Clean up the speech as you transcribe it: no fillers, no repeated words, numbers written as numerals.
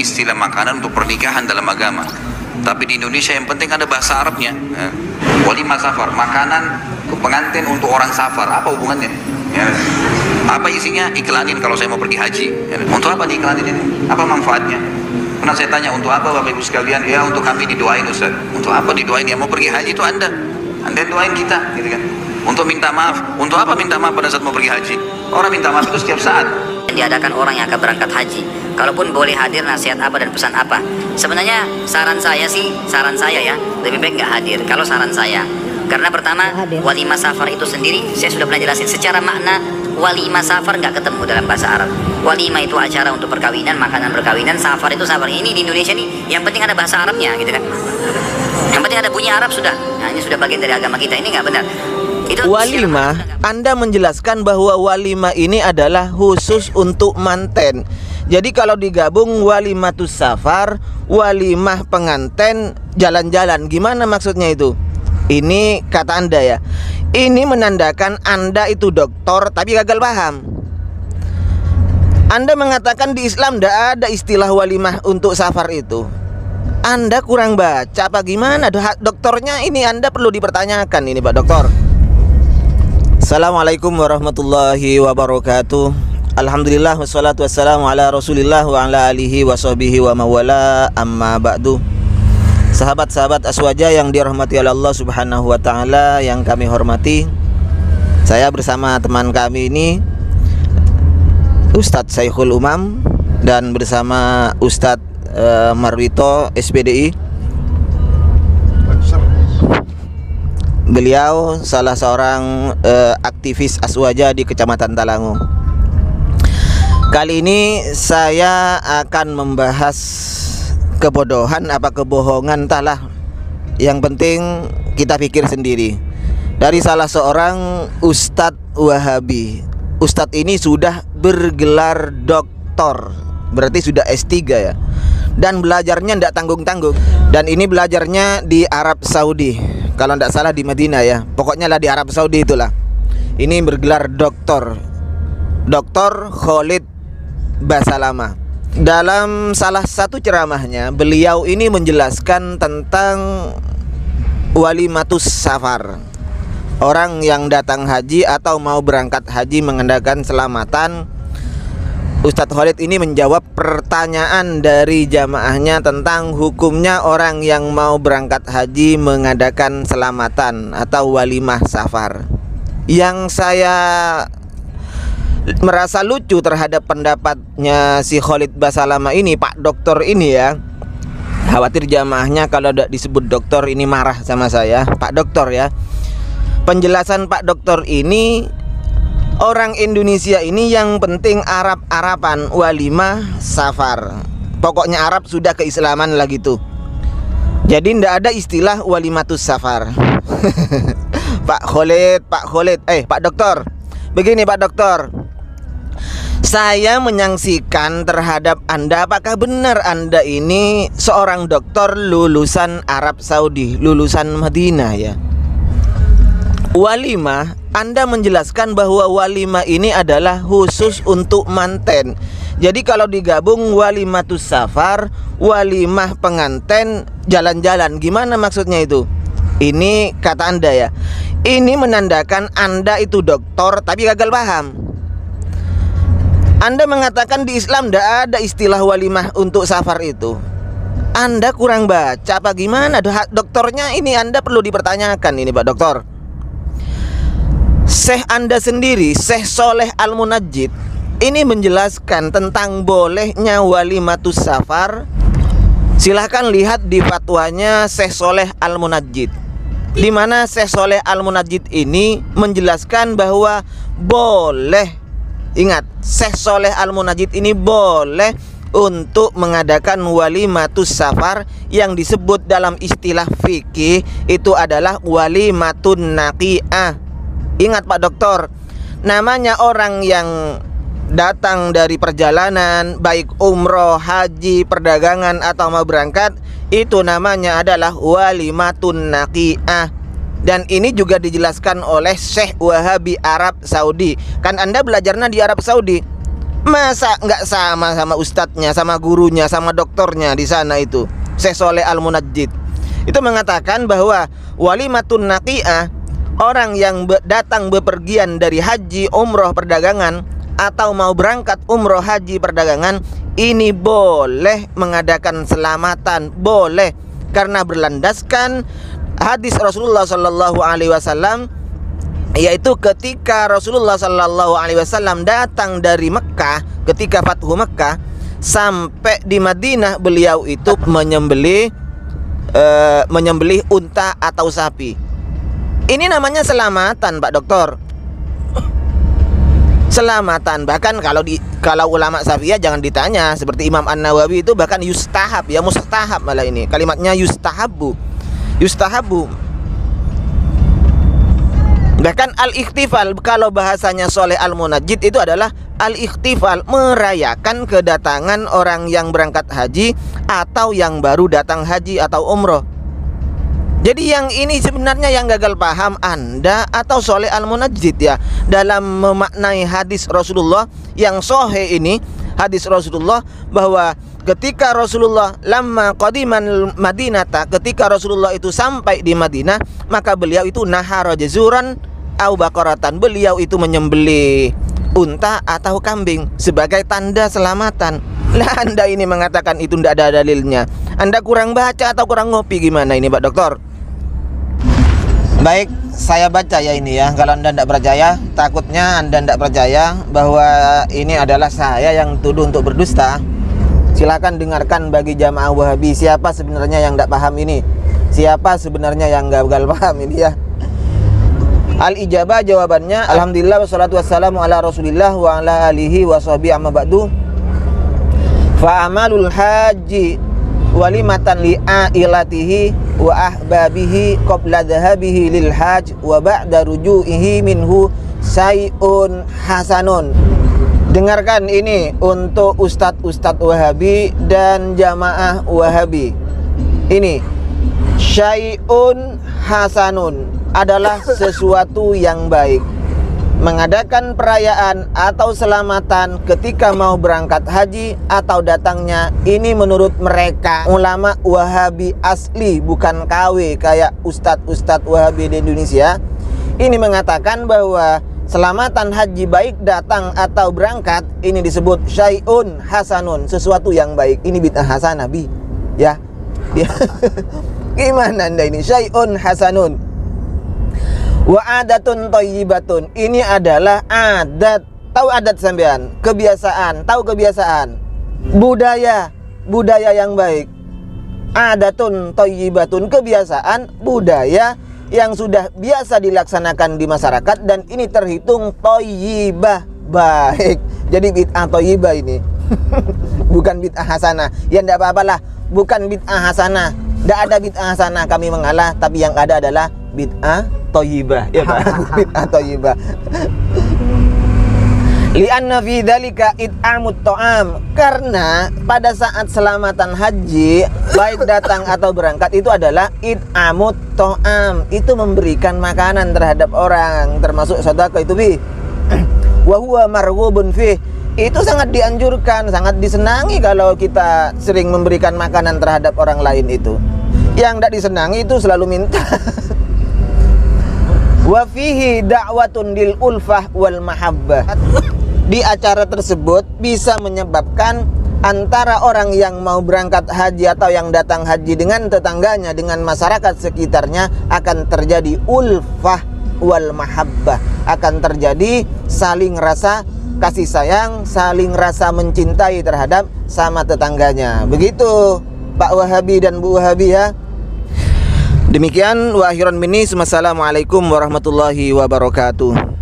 istilah makanan untuk pernikahan dalam agama. Tapi di Indonesia yang penting ada bahasa Arabnya. Walimah safar, makanan pengantin untuk orang safar, apa hubungannya? Ya. Apa isinya? Iklanin kalau saya mau pergi haji. Ya. Untuk apa diiklanin ini? Apa manfaatnya? Pernah saya tanya, untuk apa Bapak Ibu sekalian? Ya untuk kami didoain Ustaz. Untuk apa didoain? Ya mau pergi haji itu Anda doain kita, gitu kan? Untuk minta maaf. Untuk apa minta maaf pada saat mau pergi haji? Orang minta maaf itu setiap saat. Diadakan orang yang akan berangkat haji, kalaupun boleh hadir, nasihat apa dan pesan apa? Sebenarnya saran saya ya, lebih baik nggak hadir kalau saran saya. Karena pertama, walimah safar itu sendiri saya sudah pernah jelasin secara makna. Walimah safar nggak ketemu dalam bahasa Arab. Walimah itu acara untuk perkawinan, makanan perkawinan. Safar itu safar. Ini di Indonesia nih, yang penting ada bahasa Arabnya, gitu kan? Yang penting ada bunyi Arab sudah. Nah, ini sudah bagian dari agama kita. Ini nggak benar. Walimah, Anda menjelaskan bahwa walimah ini adalah khusus untuk manten. Jadi kalau digabung walimatus safar, walimah pengantin jalan-jalan, gimana maksudnya itu? Ini kata Anda ya. Ini menandakan Anda itu doktor tapi gagal paham. Anda mengatakan di Islam tidak ada istilah walimah untuk safar itu. Anda kurang baca apa gimana? Doktornya ini Anda perlu dipertanyakan ini Pak Doktor. Assalamualaikum warahmatullahi wabarakatuh. Alhamdulillah wassalatu wassalamu ala Rasulillah wa ala alihi wa sahbihi wa mawala, amma ba'du. Sahabat-sahabat Aswaja yang dirahmati oleh Allah Subhanahu wa taala, yang kami hormati. Saya bersama teman kami ini Ustadz Saikhul Umam dan bersama Ustadz Marwito SPDI. Beliau salah seorang aktivis Aswaja di Kecamatan Talango. Kali ini saya akan membahas kebodohan apa kebohongan, entahlah. Yang penting kita pikir sendiri. Dari salah seorang Ustadz Wahabi. Ustadz ini sudah bergelar doktor, berarti sudah S3 ya. Dan belajarnya tidak tanggung-tanggung. Dan ini belajarnya di Arab Saudi, kalau tidak salah di Madinah ya. Pokoknya lah di Arab Saudi itulah. Ini bergelar doktor, Dr. Khalid Basalamah. Dalam salah satu ceramahnya, beliau ini menjelaskan tentang walimatus safar. Orang yang datang haji atau mau berangkat haji mengadakan selamatan. Ustadz Khalid ini menjawab pertanyaan dari jamaahnya tentang hukumnya orang yang mau berangkat haji mengadakan selamatan atau walimah safar. Yang saya merasa lucu terhadap pendapatnya si Khalid Basalamah ini, Pak Doktor ini ya. Khawatir jamaahnya kalau tidak disebut doktor ini marah sama saya, Pak Doktor ya. Penjelasan Pak Doktor ini, orang Indonesia ini yang penting Arab-Araban, walimah safar. Pokoknya Arab sudah keislaman lah gitu. Jadi tidak ada istilah walimatus safar. Pak Khalid, Pak Doktor. Begini Pak Doktor, saya menyaksikan terhadap Anda, apakah benar Anda ini seorang dokter lulusan Arab Saudi, lulusan Madinah ya? Walimah, Anda menjelaskan bahwa walimah ini adalah khusus untuk manten. Jadi kalau digabung walimatus safar, walimah pengantin jalan-jalan, gimana maksudnya itu? Ini kata Anda ya. Ini menandakan Anda itu doktor tapi gagal paham. Anda mengatakan di Islam tidak ada istilah walimah untuk safar itu. Anda kurang baca apa gimana? Doktornya ini Anda perlu dipertanyakan ini Pak Doktor. Syekh Anda sendiri, Syekh Soleh Al-Munajjid, ini menjelaskan tentang bolehnya walimatus safar. Silahkan lihat di fatwanya Syekh Soleh Al-Munajjid, di mana Syekh Soleh Al-Munajjid ini menjelaskan bahwa boleh. Ingat, Syekh Soleh Al-Munajjid ini boleh untuk mengadakan walimatus safar yang disebut dalam istilah fikih itu adalah walimatun naqi'ah. Ingat Pak Doktor, namanya orang yang datang dari perjalanan, baik umroh, haji, perdagangan atau mau berangkat, itu namanya adalah walimatun naqi'ah. Dan ini juga dijelaskan oleh Syekh Wahabi Arab Saudi. Kan Anda belajarnya di Arab Saudi. Masa nggak sama ustadznya, sama gurunya, sama doktornya di sana itu? Syekh Sholeh Al-Munajjid itu mengatakan bahwa walimatun naqi'ah, orang yang datang bepergian dari haji, umroh, perdagangan, atau mau berangkat umroh, haji, perdagangan, ini boleh mengadakan selamatan, boleh, karena berlandaskan hadis Rasulullah Sallallahu Alaihi Wasallam, yaitu ketika Rasulullah Sallallahu Alaihi Wasallam datang dari Mekah, ketika Fathu Mekah sampai di Madinah, beliau itu menyembelih unta atau sapi. Ini namanya selamatan, Pak Doktor. Selamatan. Bahkan kalau ulama Syafi'iyah jangan ditanya, seperti Imam An-Nawawi itu bahkan yustahab, ya mustahab malah ini. Kalimatnya yustahabu. Bahkan al-ikhtifal, kalau bahasanya Sholeh Al-Munajjid itu adalah al-ikhtifal, merayakan kedatangan orang yang berangkat haji atau yang baru datang haji atau umroh. Jadi yang ini sebenarnya yang gagal paham Anda atau Sholeh Al-Munajjid ya, dalam memaknai hadis Rasulullah yang sahih ini, hadis Rasulullah bahwa ketika Rasulullah lamma qadiman Madinata, ketika Rasulullah itu sampai di Madinah, maka beliau itu nahara jazuran au baqaratan, beliau itu menyembelih unta atau kambing sebagai tanda selamatan. Lah Anda ini mengatakan itu tidak ada dalilnya. Anda kurang baca atau kurang ngopi gimana ini, Pak Doktor? Baik, saya baca ya ini ya. Kalau Anda tidak percaya, takutnya Anda tidak percaya bahwa ini adalah saya yang tuduh untuk berdusta. Silakan dengarkan bagi jamaah Wahabi, siapa sebenarnya yang tidak paham ini, siapa sebenarnya yang gagal paham ini ya. Al-ijabah jawabannya, alhamdulillah wassalatu wassalamu ala rasulillah wa ala alihi wa sahbihi amma ba'du. Fa amalul haji walimatan li'ailatihi wa ahbabihi qabla dhahabihi lil hajj wa ba'da ruju'ihi minhu syai'un hasanun. Dengarkan ini untuk ustadz Wahabi dan jamaah Wahabi. Ini syai'un hasanun adalah sesuatu yang baik. Mengadakan perayaan atau selamatan ketika mau berangkat haji atau datangnya, ini menurut mereka ulama Wahabi asli, bukan KW kayak ustadz Wahabi di Indonesia. Ini mengatakan bahwa selamatan haji baik datang atau berangkat ini disebut syai'un hasanun, sesuatu yang baik. Ini bid'ah hasanah bi. Ya. Gimana Anda ini? Syai'un hasanun. Wa adatun thayyibatun, ini adalah adat. Tahu adat sampean? Kebiasaan, tahu kebiasaan. Budaya yang baik. Adatun thayyibatun, kebiasaan, budaya yang sudah biasa dilaksanakan di masyarakat dan ini terhitung thayyibah, baik. Jadi bid'ah thayyibah ini. Bukan bid'ah hasanah. Ya enggak apa-apalah, bukan bid'ah hasanah. Enggak ada bid'ah hasanah, kami mengalah, tapi yang ada adalah bid'ah thayyibah, ya Pak. Bid'ah thayyibah. Li'anna fi dzalika it'amut ta'am, karena pada saat selamatan haji baik datang atau berangkat itu adalah it'amut ta'am, itu memberikan makanan terhadap orang, termasuk sedekah itu bi. Wa huwa marghubun fi, itu sangat dianjurkan, sangat disenangi kalau kita sering memberikan makanan terhadap orang lain itu. Yang tidak disenangi itu selalu minta. Wa fihi da'watun lil ulfah wal mahabbah. Di acara tersebut bisa menyebabkan antara orang yang mau berangkat haji atau yang datang haji dengan tetangganya, dengan masyarakat sekitarnya akan terjadi ulfah wal mahabbah, akan terjadi saling rasa kasih sayang, saling rasa mencintai terhadap sama tetangganya. Begitu Pak Wahabi dan Bu Wahabi ya. Demikian wa akhiran minni, wassalamualaikum warahmatullahi wabarakatuh.